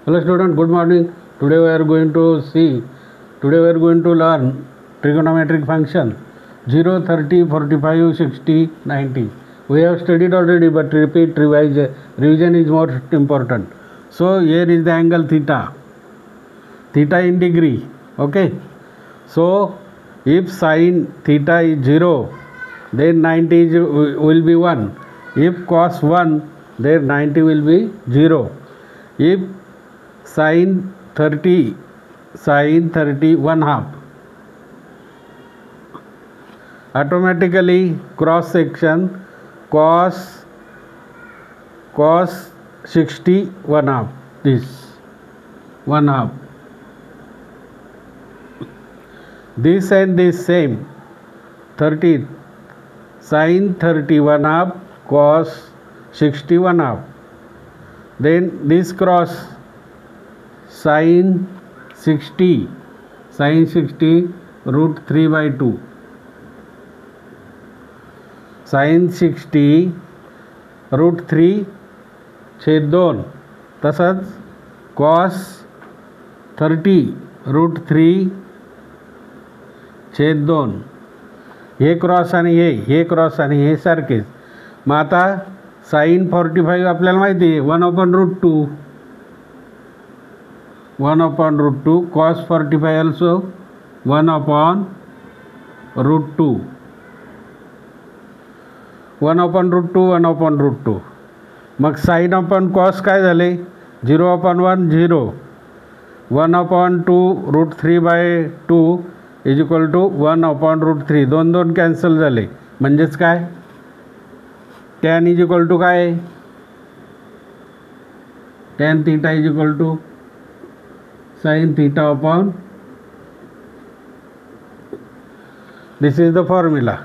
Hello student, good morning. Today we are going to learn trigonometric function 0, 30, 45, 60, 90. We have studied already, but revision is more important. So here is the angle theta in degree. Okay, so if sin theta is 0, then 90 will be 1. If cos 1, then 90 will be 0. If sin 30 1 half, automatically cross section cos 60 1 half, this 1 half, this and this same 30 sin 30 1 half cos 60 1 half, then this cross sin 60 root 3 by 2, sin 60 root 3 छेद 2, तसंच cos 30 root 3 छेद 2, हे cross आणि हे cross आणि हे सारखेच. मग आता sin 45 आपल्याला माहिती आहे 1/√2, 1/√2, cos 45 also 1/√2, 1/√2. मग sin अपॉन cos काय झाले 0/1 0, 1/2 root 3 by 2 is equal to 1/√3. 2 cancel झाले, म्हणजेच काय tan इज इक्वल टू काय, tan theta is equal to sin theta upon, this is the formula,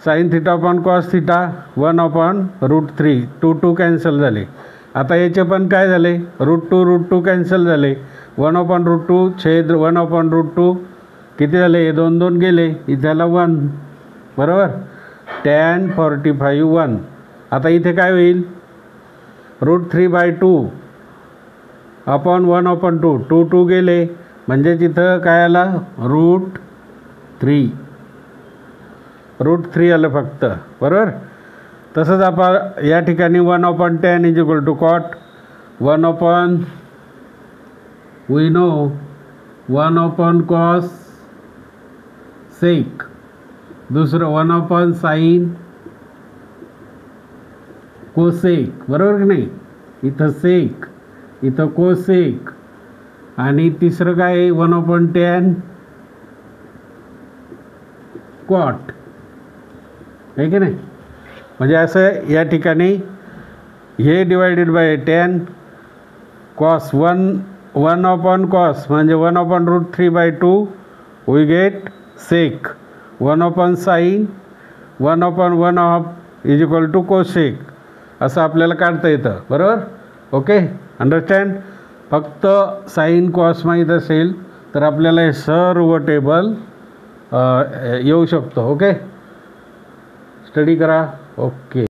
sin theta upon cos theta 1/√3. 2 cancel झाले. आता याचे पण काय झाले √2 कॅन्सल झाले, 1/√2 छेद 1/√2 किती झाले, 2 गेले, इथे झाला 1, बरोबर. tan 45 1. आता इथे काय होईल √3 by 2 अपॉन 1/2, 2 गेले, म्हणजे तिथं काय आला √3 आलं फक्त, बरोबर. तसंच आपण या ठिकाणी 1/tan is equal to cot 1/cos sec, दुसरं 1/sin कोसेक, बरोबर की नाही. इथं सेक, इथं कोसेक, आणि तिसरं काय 1/tan कॉट, आहे की नाही. म्हणजे असं या ठिकाणी हे divided by tan cos 1/cos म्हणजे 1/√3 by 2 we get sec, 1/sin 1/1/2 is equal to cosec, असं आपल्याला काढता येतं, बरोबर. Okay, understand. फक्त साईन कॉस माहीत असेल तर आपल्याला हे सर्व टेबल येऊ शकतो. ओके, स्टडी करा. ओके.